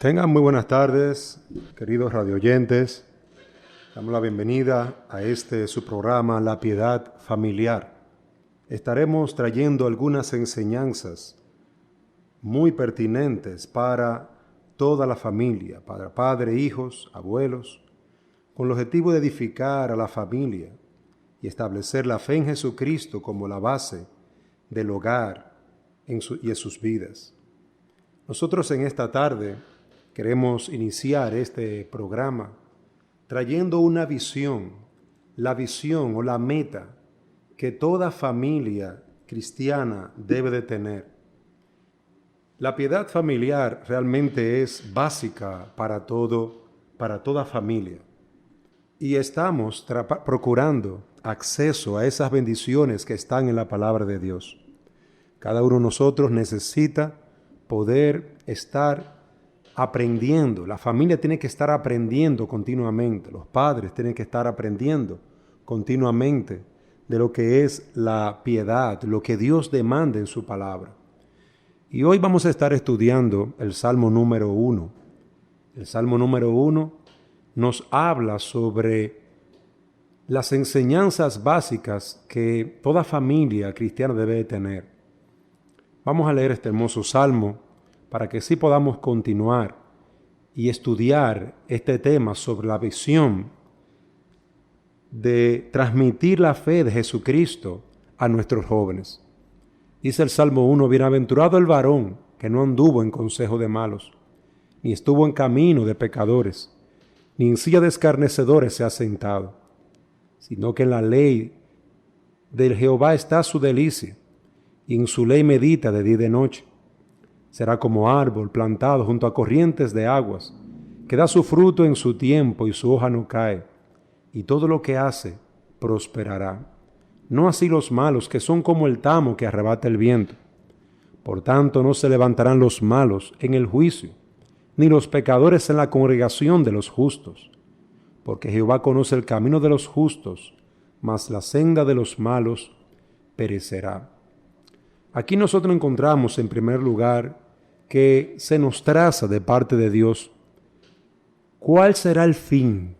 Tengan muy buenas tardes, queridos radioyentes. Damos la bienvenida a su programa La Piedad Familiar. Estaremos trayendo algunas enseñanzas muy pertinentes para toda la familia, para padres, hijos, abuelos, con el objetivo de edificar a la familia y establecer la fe en Jesucristo como la base del hogar y en sus vidas. Nosotros en esta tarde queremos iniciar este programa trayendo una visión, la visión o la meta que toda familia cristiana debe de tener. La piedad familiar realmente es básica para toda familia. Y estamos procurando acceso a esas bendiciones que están en la palabra de Dios. Cada uno de nosotros necesita poder estar aprendiendo. La familia tiene que estar aprendiendo continuamente. Los padres tienen que estar aprendiendo continuamente de lo que es la piedad, lo que Dios demanda en su palabra. Y hoy vamos a estar estudiando el Salmo número 1. El Salmo número 1 nos habla sobre las enseñanzas básicas que toda familia cristiana debe de tener. Vamos a leer este hermoso salmo para que sí podamos continuar y estudiar este tema sobre la visión de transmitir la fe de Jesucristo a nuestros jóvenes. Dice el Salmo 1, bienaventurado el varón que no anduvo en consejo de malos, ni estuvo en camino de pecadores, ni en silla de escarnecedores se ha sentado, sino que en la ley del Jehová está su delicia, y en su ley medita de día y de noche. Será como árbol plantado junto a corrientes de aguas, que da su fruto en su tiempo y su hoja no cae, y todo lo que hace prosperará. No así los malos, que son como el tamo que arrebata el viento. Por tanto, no se levantarán los malos en el juicio, ni los pecadores en la congregación de los justos. Porque Jehová conoce el camino de los justos, mas la senda de los malos perecerá. Aquí nosotros encontramos en primer lugar que se nos traza de parte de Dios cuál será el fin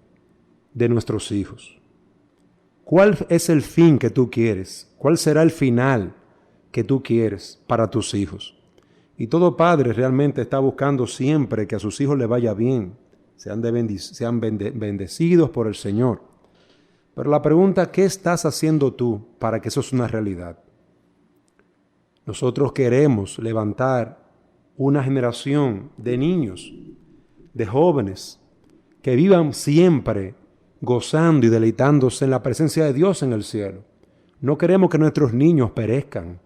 de nuestros hijos. ¿Cuál es el fin que tú quieres? ¿Cuál será el final que tú quieres para tus hijos? Y todo padre realmente está buscando siempre que a sus hijos les vaya bien, sean bendecidos por el Señor. Pero la pregunta, ¿qué estás haciendo tú para que eso sea una realidad? Nosotros queremos levantar una generación de niños, de jóvenes, que vivan siempre gozando y deleitándose en la presencia de Dios en el cielo. No queremos que nuestros niños perezcan.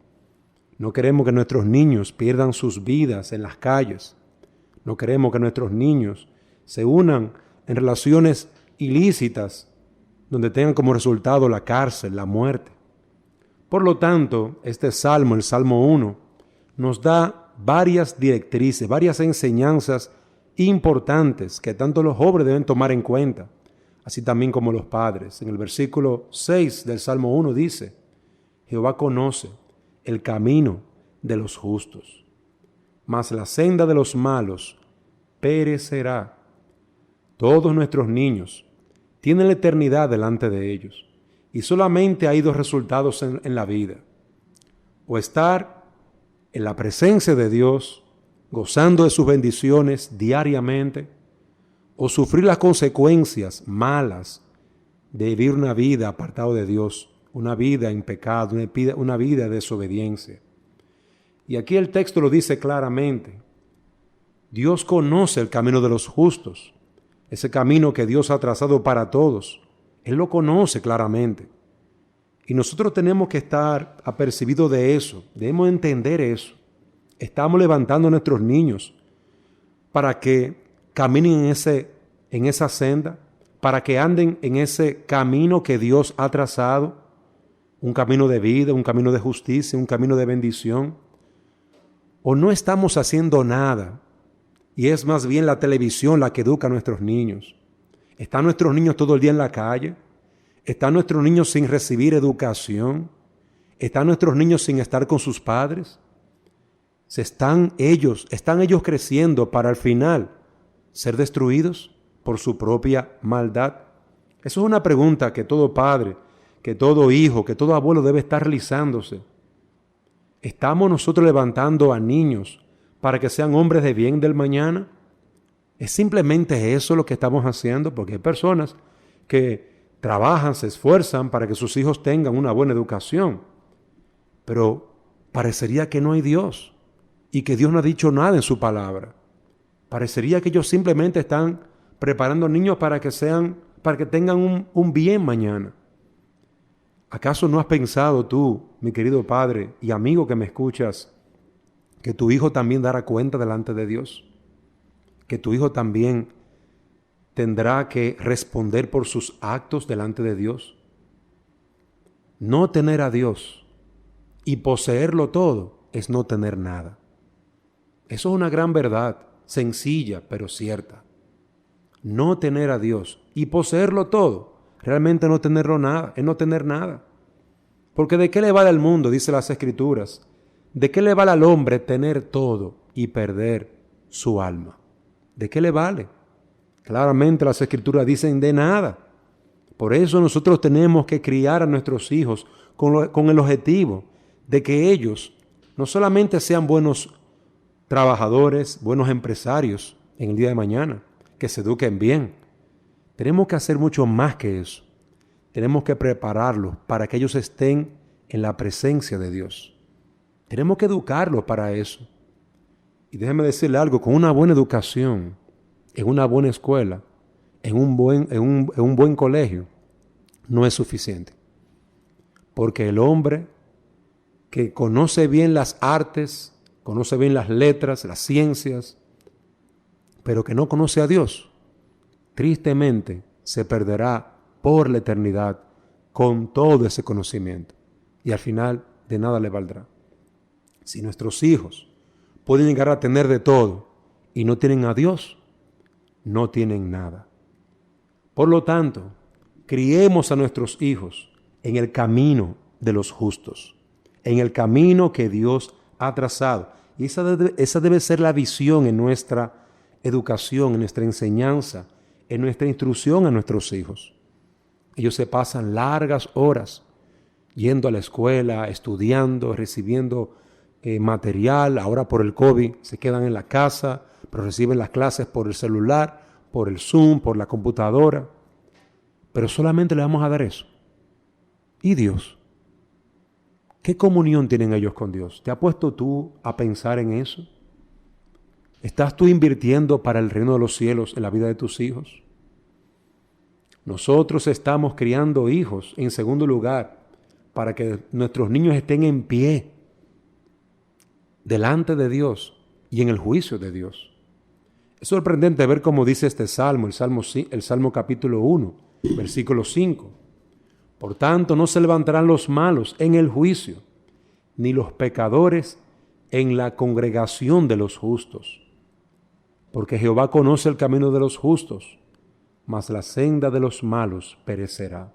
No queremos que nuestros niños pierdan sus vidas en las calles. No queremos que nuestros niños se unan en relaciones ilícitas donde tengan como resultado la cárcel, la muerte. Por lo tanto, este salmo, el Salmo 1, nos da varias directrices, varias enseñanzas importantes que tanto los jóvenes deben tomar en cuenta, así también como los padres. En el versículo 6 del Salmo 1 dice, Jehová conoce el camino de los justos, mas la senda de los malos perecerá. Todos nuestros niños tienen la eternidad delante de ellos y solamente hay dos resultados en la vida: o estar en la presencia de Dios, gozando de sus bendiciones diariamente, o sufrir las consecuencias malas de vivir una vida apartado de Dios, una vida en pecado, una vida de desobediencia. Y aquí el texto lo dice claramente. Dios conoce el camino de los justos, ese camino que Dios ha trazado para todos. Él lo conoce claramente. Y nosotros tenemos que estar apercibidos de eso, debemos entender eso. Estamos levantando a nuestros niños para que caminen en esa senda, para que anden en ese camino que Dios ha trazado, un camino de vida, un camino de justicia, un camino de bendición. O no estamos haciendo nada y es más bien la televisión la que educa a nuestros niños. ¿Están nuestros niños todo el día en la calle? ¿Están nuestros niños sin recibir educación? ¿Están nuestros niños sin estar con sus padres? ¿Están ellos creciendo para al final ser destruidos por su propia maldad? Eso es una pregunta que todo padre, que todo hijo, que todo abuelo debe estar realizándose. ¿Estamos nosotros levantando a niños para que sean hombres de bien del mañana? ¿Es simplemente eso lo que estamos haciendo? Porque hay personas que trabajan, se esfuerzan para que sus hijos tengan una buena educación, pero parecería que no hay Dios y que Dios no ha dicho nada en su palabra. Parecería que ellos simplemente están preparando niños para que tengan un bien mañana. ¿Acaso no has pensado tú, mi querido padre y amigo que me escuchas, que tu hijo también dará cuenta delante de Dios? Que tu hijo también tendrá que responder por sus actos delante de Dios. No tener a Dios y poseerlo todo es no tener nada. Eso es una gran verdad, sencilla pero cierta. No tener a Dios y poseerlo todo, realmente no tenerlo nada, es no tener nada. Porque ¿de qué le vale al mundo? Dice las Escrituras. ¿De qué le vale al hombre tener todo y perder su alma? ¿De qué le vale? Claramente las Escrituras dicen de nada. Por eso nosotros tenemos que criar a nuestros hijos con el objetivo de que ellos no solamente sean buenos trabajadores, buenos empresarios en el día de mañana, que se eduquen bien. Tenemos que hacer mucho más que eso. Tenemos que prepararlos para que ellos estén en la presencia de Dios. Tenemos que educarlos para eso. Y déjeme decirle algo, con una buena educación, en una buena escuela, en un buen colegio, no es suficiente. Porque el hombre que conoce bien las artes, conoce bien las letras, las ciencias, pero que no conoce a Dios, tristemente se perderá por la eternidad con todo ese conocimiento. Y al final de nada le valdrá. Si nuestros hijos pueden llegar a tener de todo y no tienen a Dios, no tienen nada. Por lo tanto, criemos a nuestros hijos en el camino de los justos, en el camino que Dios ha trazado. Y esa debe ser la visión en nuestra educación, en nuestra enseñanza, en nuestra instrucción a nuestros hijos. Ellos se pasan largas horas yendo a la escuela, estudiando, recibiendo material. Ahora por el COVID se quedan en la casa, pero reciben las clases por el celular, por el Zoom, por la computadora. Pero solamente le vamos a dar eso. ¿Y Dios? ¿Qué comunión tienen ellos con Dios? ¿Te has puesto tú a pensar en eso? ¿Estás tú invirtiendo para el reino de los cielos en la vida de tus hijos? Nosotros estamos criando hijos, en segundo lugar, para que nuestros niños estén en pie delante de Dios y en el juicio de Dios. Es sorprendente ver cómo dice este salmo, el Salmo capítulo 1, versículo 5. Por tanto, no se levantarán los malos en el juicio, ni los pecadores en la congregación de los justos. Porque Jehová conoce el camino de los justos, mas la senda de los malos perecerá.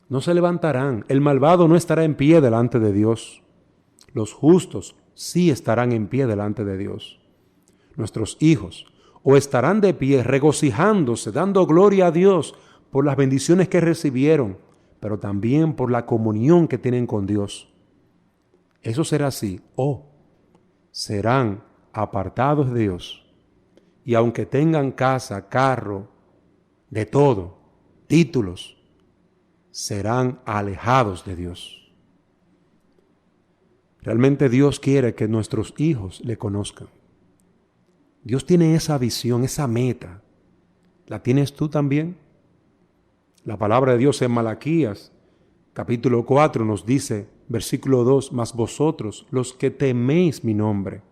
No se levantarán, el malvado no estará en pie delante de Dios. Los justos sí estarán en pie delante de Dios. Nuestros hijos o estarán de pie regocijándose, dando gloria a Dios por las bendiciones que recibieron, pero también por la comunión que tienen con Dios. Eso será así, o serán apartados de Dios. Y aunque tengan casa, carro, de todo, títulos, serán alejados de Dios. Realmente Dios quiere que nuestros hijos le conozcan. Dios tiene esa visión, esa meta. ¿La tienes tú también? La palabra de Dios en Malaquías, capítulo 4, nos dice, versículo 2, mas vosotros, los que teméis mi nombre,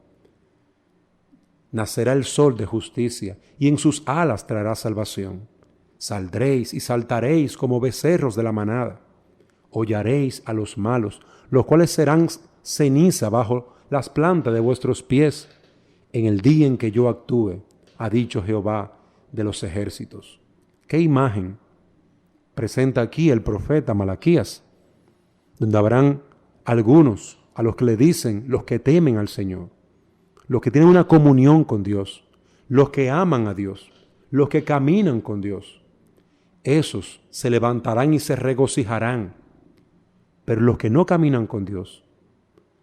nacerá el sol de justicia, y en sus alas traerá salvación. Saldréis y saltaréis como becerros de la manada. Hollaréis a los malos, los cuales serán ceniza bajo las plantas de vuestros pies, en el día en que yo actúe, ha dicho Jehová de los ejércitos. ¿Qué imagen presenta aquí el profeta Malaquías? Donde habrán algunos a los que le dicen los que temen al Señor, los que tienen una comunión con Dios, los que aman a Dios, los que caminan con Dios. Esos se levantarán y se regocijarán. Pero los que no caminan con Dios,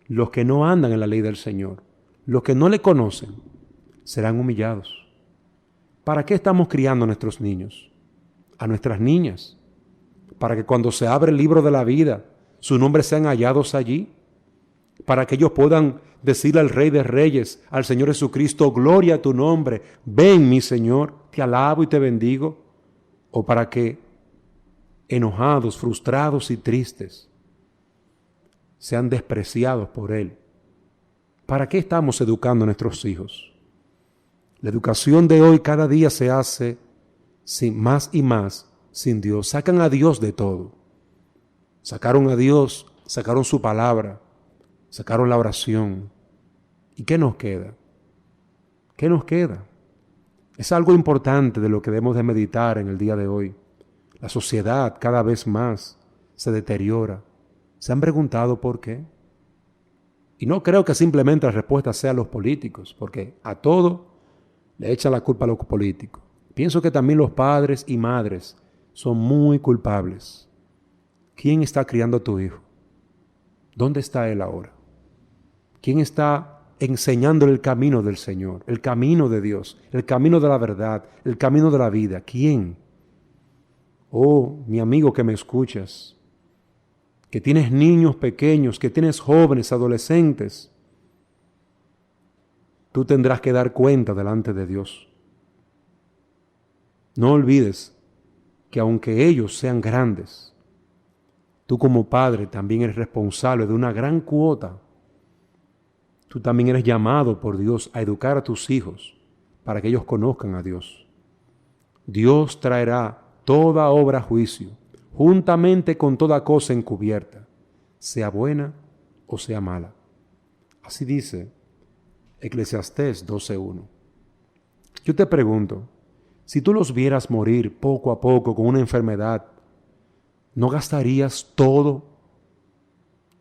los que no andan en la ley del Señor, los que no le conocen, serán humillados. ¿Para qué estamos criando a nuestros niños? A nuestras niñas. Para que cuando se abre el libro de la vida, sus nombres sean hallados allí. Para que ellos puedan decirle al Rey de Reyes, al Señor Jesucristo, gloria a tu nombre, ven mi Señor, te alabo y te bendigo. O para que, enojados, frustrados y tristes, sean despreciados por Él. ¿Para qué estamos educando a nuestros hijos? La educación de hoy cada día se hace más y más sin Dios. Sacan a Dios de todo. Sacaron a Dios, sacaron su palabra, sacaron la oración. ¿Y qué nos queda? ¿Qué nos queda? Es algo importante de lo que debemos de meditar en el día de hoy. La sociedad cada vez más se deteriora. ¿Se han preguntado por qué? Y no creo que simplemente la respuesta sea los políticos, porque a todo le echan la culpa a los políticos. Pienso que también los padres y madres son muy culpables. ¿Quién está criando a tu hijo? ¿Dónde está él ahora? ¿Quién está enseñándole el camino del Señor, el camino de Dios, el camino de la verdad, el camino de la vida? ¿Quién? Oh, mi amigo que me escuchas, que tienes niños pequeños, que tienes jóvenes, adolescentes, tú tendrás que dar cuenta delante de Dios. No olvides que aunque ellos sean grandes, tú como padre también eres responsable de una gran cuota. Tú también eres llamado por Dios a educar a tus hijos para que ellos conozcan a Dios. Dios traerá toda obra a juicio, juntamente con toda cosa encubierta, sea buena o sea mala. Así dice Eclesiastés 12:1. Yo te pregunto, si tú los vieras morir poco a poco con una enfermedad, ¿no gastarías todo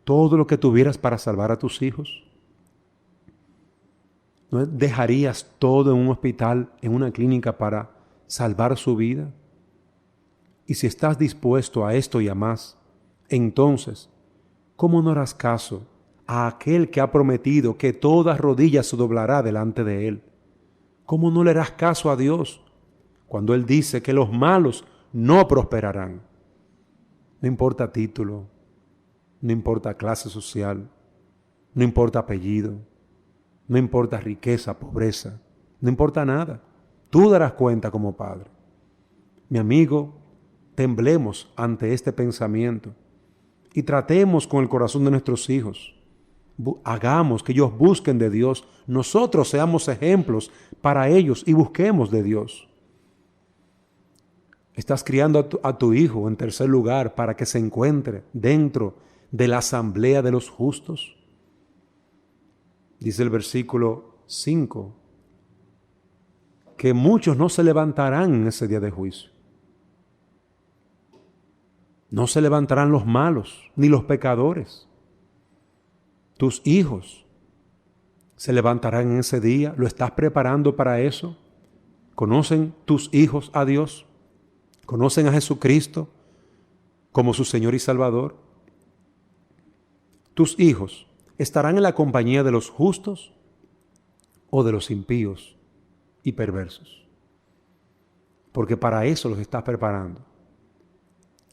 lo que tuvieras para salvar a tus hijos? ¿No dejarías todo en un hospital, en una clínica para salvar su vida? Y si estás dispuesto a esto y a más, entonces, ¿cómo no harás caso a aquel que ha prometido que toda rodilla se doblará delante de Él? ¿Cómo no le harás caso a Dios cuando Él dice que los malos no prosperarán? No importa título, no importa clase social, no importa apellido, no importa riqueza, pobreza, no importa nada. Tú darás cuenta como padre. Mi amigo, temblemos ante este pensamiento y tratemos con el corazón de nuestros hijos. Hagamos que ellos busquen de Dios, nosotros seamos ejemplos para ellos y busquemos de Dios. Estás criando a tu hijo en tercer lugar para que se encuentre dentro de la asamblea de los justos. Dice el versículo 5, que muchos no se levantarán en ese día de juicio. No se levantarán los malos, ni los pecadores. Tus hijos se levantarán en ese día. ¿Lo estás preparando para eso? ¿Conocen tus hijos a Dios? ¿Conocen a Jesucristo como su Señor y Salvador? Tus hijos estarán en la compañía de los justos o de los impíos y perversos. Porque para eso los estás preparando.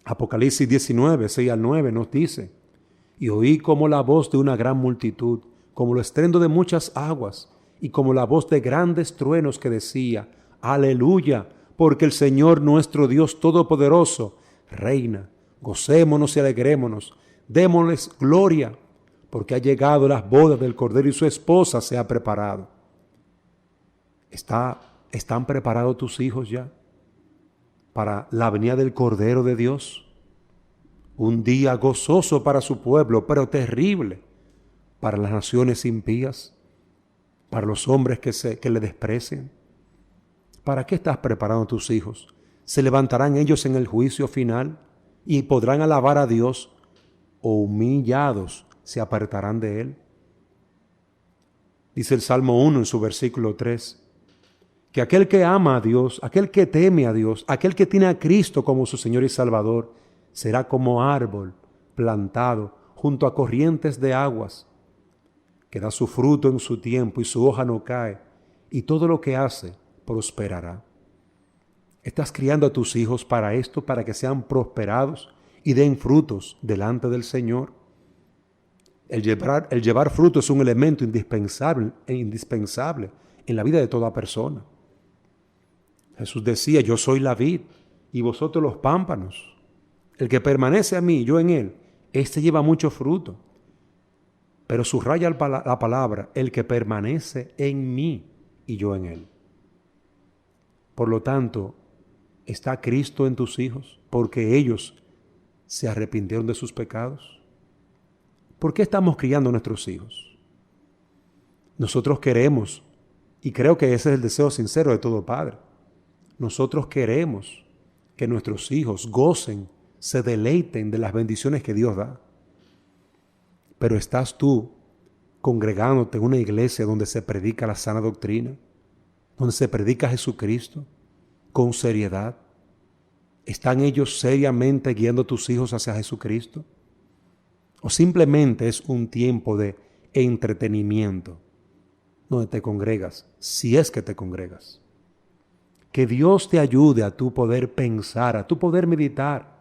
Apocalipsis 19, 6 al 9 nos dice: y oí como la voz de una gran multitud, como el estruendo de muchas aguas, y como la voz de grandes truenos que decía: aleluya, porque el Señor nuestro Dios Todopoderoso reina. Gocémonos y alegrémonos, démosles gloria, porque ha llegado las bodas del Cordero y su esposa se ha preparado. ¿Están preparados tus hijos ya para la venida del Cordero de Dios? Un día gozoso para su pueblo, pero terrible para las naciones impías, para los hombres que le desprecian. ¿Para qué estás preparando a tus hijos? ¿Se levantarán ellos en el juicio final y podrán alabar a Dios, o humillados se apartarán de Él? Dice el Salmo 1 en su versículo 3: que aquel que ama a Dios, aquel que teme a Dios, aquel que tiene a Cristo como su Señor y Salvador, será como árbol plantado junto a corrientes de aguas, que da su fruto en su tiempo y su hoja no cae, y todo lo que hace prosperará. ¿Estás criando a tus hijos para esto, para que sean prosperados y den frutos delante del Señor? El llevar fruto es un elemento indispensable en la vida de toda persona. Jesús decía, yo soy la vid y vosotros los pámpanos. El que permanece a mí, yo en él, éste lleva mucho fruto. Pero subraya la palabra, el que permanece en mí y yo en él. Por lo tanto, ¿está Cristo en tus hijos porque ellos se arrepintieron de sus pecados? ¿Por qué estamos criando a nuestros hijos? Nosotros queremos, y creo que ese es el deseo sincero de todo padre, nosotros queremos que nuestros hijos gocen, se deleiten de las bendiciones que Dios da. Pero ¿estás tú congregándote en una iglesia donde se predica la sana doctrina, donde se predica a Jesucristo con seriedad? ¿Están ellos seriamente guiando a tus hijos hacia Jesucristo? ¿O simplemente es un tiempo de entretenimiento donde te congregas, si es que te congregas? Que Dios te ayude a tu poder pensar, a tu poder meditar,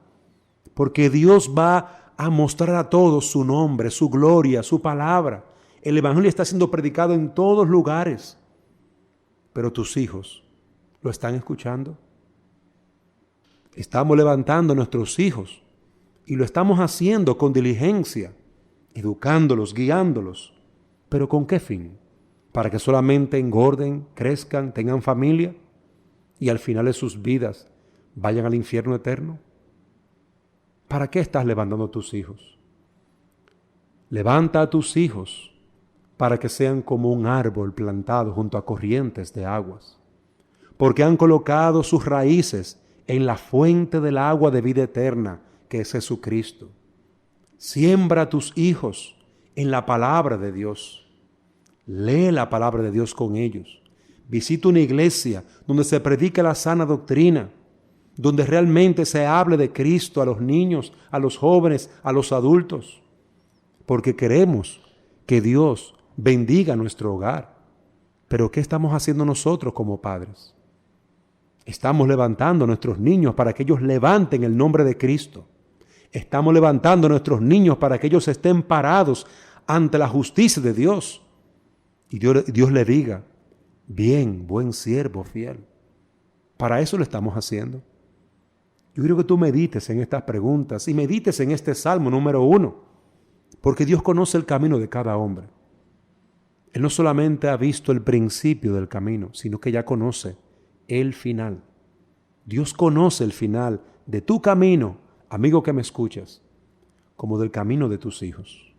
porque Dios va a mostrar a todos su nombre, su gloria, su palabra. El Evangelio está siendo predicado en todos lugares, pero tus hijos lo están escuchando. Estamos levantando a nuestros hijos y lo estamos haciendo con diligencia, educándolos, guiándolos. ¿Pero con qué fin? ¿Para que solamente engorden, crezcan, tengan familia y al final de sus vidas vayan al infierno eterno? ¿Para qué estás levantando a tus hijos? Levanta a tus hijos para que sean como un árbol plantado junto a corrientes de aguas, porque han colocado sus raíces en la fuente del agua de vida eterna, que es Jesucristo. Siembra a tus hijos en la palabra de Dios. Lee la palabra de Dios con ellos. Visita una iglesia donde se predique la sana doctrina, donde realmente se hable de Cristo a los niños, a los jóvenes, a los adultos, porque queremos que Dios bendiga nuestro hogar. Pero ¿qué estamos haciendo nosotros como padres? Estamos levantando a nuestros niños para que ellos levanten el nombre de Cristo. Estamos levantando a nuestros niños para que ellos estén parados ante la justicia de Dios. Y Dios le diga, bien, buen siervo fiel. Para eso lo estamos haciendo. Yo quiero que tú medites en estas preguntas y medites en este Salmo número 1, porque Dios conoce el camino de cada hombre. Él no solamente ha visto el principio del camino, sino que ya conoce el final. Dios conoce el final de tu camino, amigo que me escuchas, como del camino de tus hijos.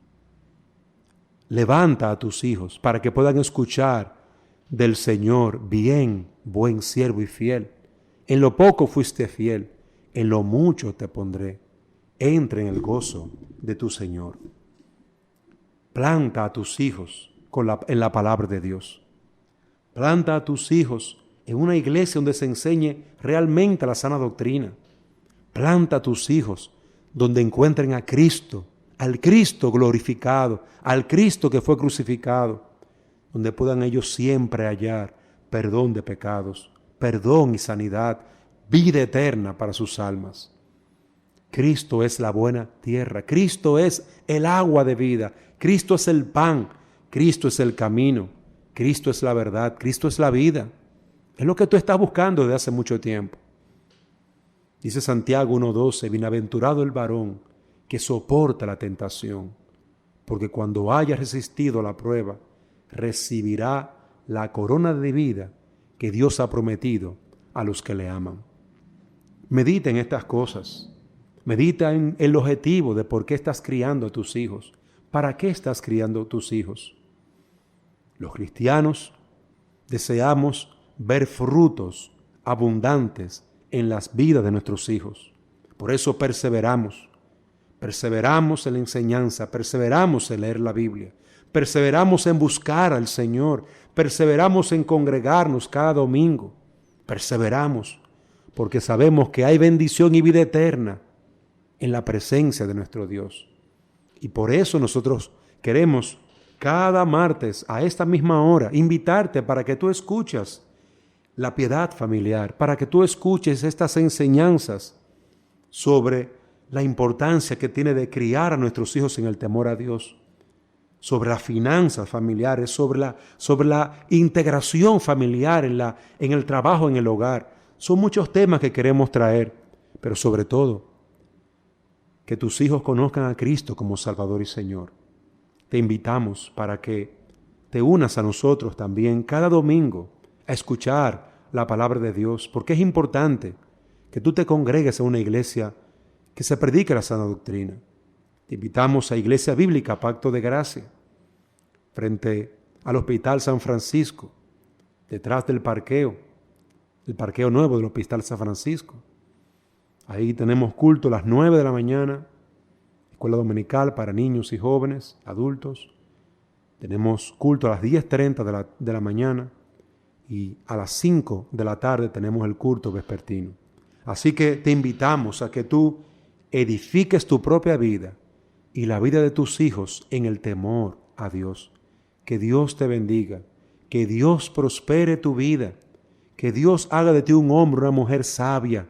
Levanta a tus hijos para que puedan escuchar del Señor, bien, buen siervo y fiel. En lo poco fuiste fiel, en lo mucho te pondré. Entra en el gozo de tu Señor. Planta a tus hijos en la palabra de Dios. Planta a tus hijos en una iglesia donde se enseñe realmente la sana doctrina. Planta a tus hijos donde encuentren a Cristo, al Cristo glorificado, al Cristo que fue crucificado, donde puedan ellos siempre hallar perdón de pecados, perdón y sanidad, vida eterna para sus almas. Cristo es la buena tierra, Cristo es el agua de vida, Cristo es el pan, Cristo es el camino, Cristo es la verdad, Cristo es la vida. Es lo que tú estás buscando desde hace mucho tiempo. Dice Santiago 1:12, bienaventurado el varón que soporta la tentación, porque cuando haya resistido la prueba, recibirá la corona de vida que Dios ha prometido a los que le aman. Medita en estas cosas. Medita en el objetivo de por qué estás criando a tus hijos. ¿Para qué estás criando a tus hijos? Los cristianos deseamos ver frutos abundantes en las vidas de nuestros hijos. Por eso perseveramos. Perseveramos en la enseñanza, perseveramos en leer la Biblia, perseveramos en buscar al Señor, perseveramos en congregarnos cada domingo. Perseveramos porque sabemos que hay bendición y vida eterna en la presencia de nuestro Dios. Y por eso nosotros queremos cada martes a esta misma hora invitarte para que tú escuches la piedad familiar, para que tú escuches estas enseñanzas sobre la importancia que tiene de criar a nuestros hijos en el temor a Dios, sobre las finanzas familiares, sobre la integración familiar en el trabajo, en el hogar. Son muchos temas que queremos traer, pero sobre todo, que tus hijos conozcan a Cristo como Salvador y Señor. Te invitamos para que te unas a nosotros también cada domingo a escuchar la palabra de Dios, porque es importante que tú te congregues a una iglesia que se predique la sana doctrina. Te invitamos a Iglesia Bíblica Pacto de Gracia, frente al Hospital San Francisco, detrás del parqueo, el parqueo nuevo del Hospital San Francisco. Ahí tenemos culto a las 9 de la mañana, escuela dominical para niños y jóvenes, adultos. Tenemos culto a las 10:30 de la mañana y a las 5 de la tarde tenemos el culto vespertino. Así que te invitamos a que tú edifiques tu propia vida y la vida de tus hijos en el temor a Dios. Que Dios te bendiga, que Dios prospere tu vida, que Dios haga de ti un hombre, una mujer sabia,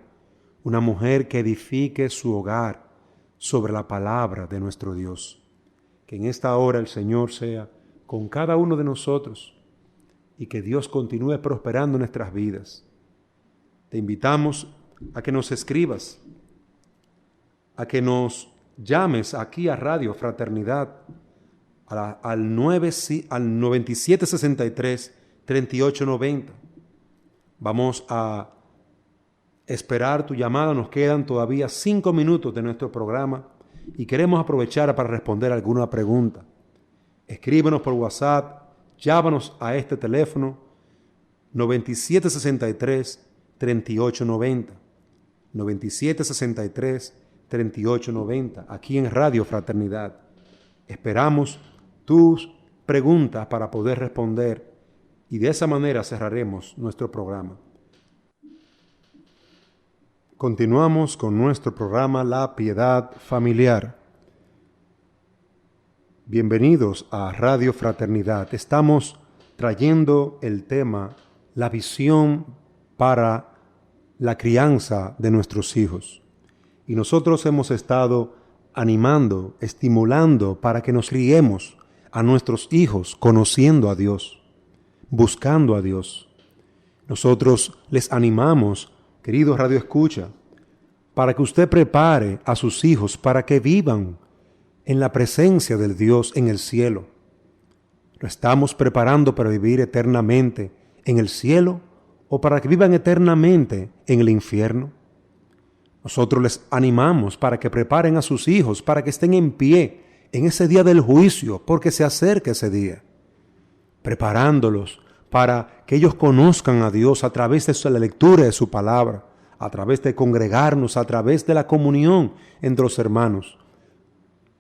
una mujer que edifique su hogar sobre la palabra de nuestro Dios. Que en esta hora el Señor sea con cada uno de nosotros y que Dios continúe prosperando nuestras vidas. Te invitamos a que nos escribas, a que nos llames aquí a Radio Fraternidad al 9763-3890. Vamos a esperar tu llamada. Nos quedan todavía 5 minutos de nuestro programa y queremos aprovechar para responder alguna pregunta. Escríbenos por WhatsApp, llámanos a este teléfono 9763-3890. 9763-3890, aquí en Radio Fraternidad. Esperamos tus preguntas para poder responder y de esa manera cerraremos nuestro programa. Continuamos con nuestro programa La Piedad Familiar. Bienvenidos a Radio Fraternidad. Estamos trayendo el tema, la visión para la crianza de nuestros hijos. Y nosotros hemos estado animando, estimulando para que nos criemos a nuestros hijos conociendo a Dios, buscando a Dios. Nosotros les animamos, queridos Radio Escucha, para que usted prepare a sus hijos para que vivan en la presencia del Dios en el cielo. ¿Lo estamos preparando para vivir eternamente en el cielo o para que vivan eternamente en el infierno? Nosotros les animamos para que preparen a sus hijos, para que estén en pie en ese día del juicio, porque se acerca ese día, preparándolos para que ellos conozcan a Dios a través de la lectura de su palabra, a través de congregarnos, a través de la comunión entre los hermanos,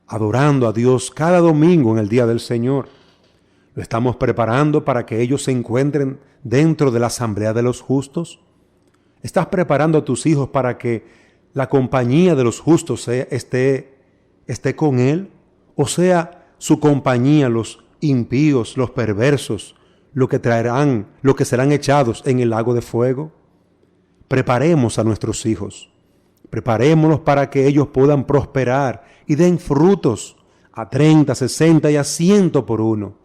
adorando a Dios cada domingo en el día del Señor. Lo estamos preparando para que ellos se encuentren dentro de la asamblea de los justos. ¿Estás preparando a tus hijos para que la compañía de los justos esté con él? O sea, su compañía, los impíos, los perversos, lo que serán echados en el lago de fuego. Preparemos a nuestros hijos. Preparémoslos para que ellos puedan prosperar y den frutos a 30, 60 y a 100 por uno.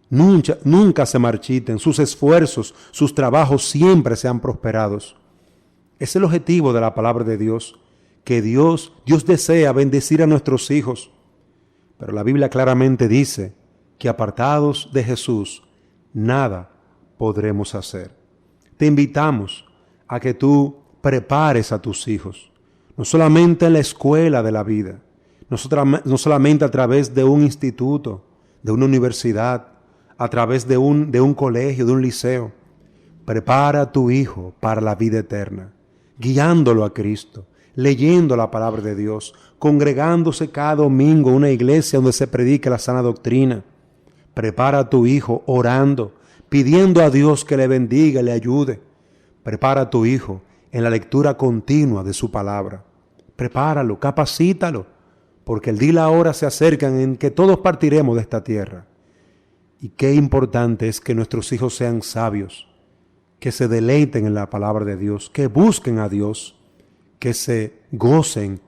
Nunca se marchiten, sus esfuerzos, sus trabajos siempre sean prosperados. Es el objetivo de la palabra de Dios, que Dios desea bendecir a nuestros hijos. Pero la Biblia claramente dice que apartados de Jesús, nada podremos hacer. Te invitamos a que tú prepares a tus hijos, no solamente en la escuela de la vida, no solamente a través de un instituto, de una universidad, a través de un colegio, de un liceo. Prepara a tu hijo para la vida eterna, guiándolo a Cristo, leyendo la palabra de Dios, congregándose cada domingo en una iglesia donde se predique la sana doctrina. Prepara a tu hijo orando, pidiendo a Dios que le bendiga y le ayude. Prepara a tu hijo en la lectura continua de su palabra. Prepáralo, capacítalo, porque el día y la hora se acercan en que todos partiremos de esta tierra. Y qué importante es que nuestros hijos sean sabios, que se deleiten en la palabra de Dios, que busquen a Dios, que se gocen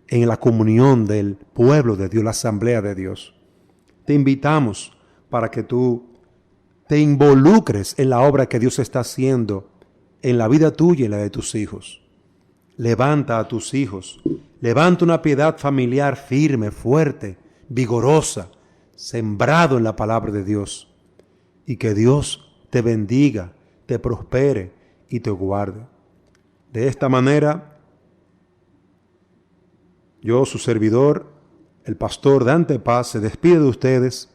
en la comunión del pueblo de Dios, la asamblea de Dios. Te invitamos para que tú te involucres en la obra que Dios está haciendo en la vida tuya y la de tus hijos. Levanta a tus hijos, levanta una piedad familiar firme, fuerte, vigorosa, sembrado en la palabra de Dios, y que Dios te bendiga, te prospere y te guarde. De esta manera, yo, su servidor, el pastor Dante Paz, se despide de ustedes,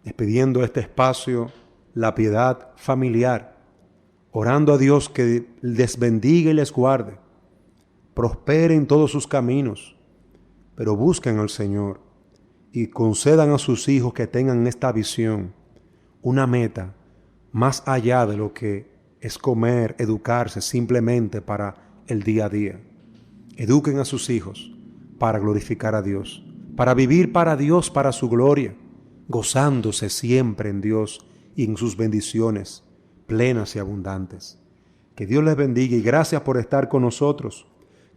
despidiendo este espacio, la piedad familiar, orando a Dios que les bendiga y les guarde, prospere en todos sus caminos, pero busquen al Señor y concedan a sus hijos que tengan esta visión, una meta más allá de lo que es comer, educarse simplemente para el día a día. Eduquen a sus hijos para glorificar a Dios, para vivir para Dios, para su gloria, gozándose siempre en Dios y en sus bendiciones plenas y abundantes. Que Dios les bendiga y gracias por estar con nosotros.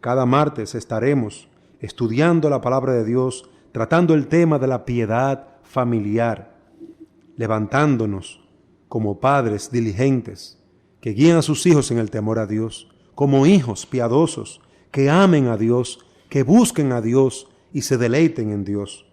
Cada martes estaremos estudiando la palabra de Dios, tratando el tema de la piedad familiar, levantándonos como padres diligentes que guían a sus hijos en el temor a Dios, como hijos piadosos que amen a Dios, que busquen a Dios y se deleiten en Dios.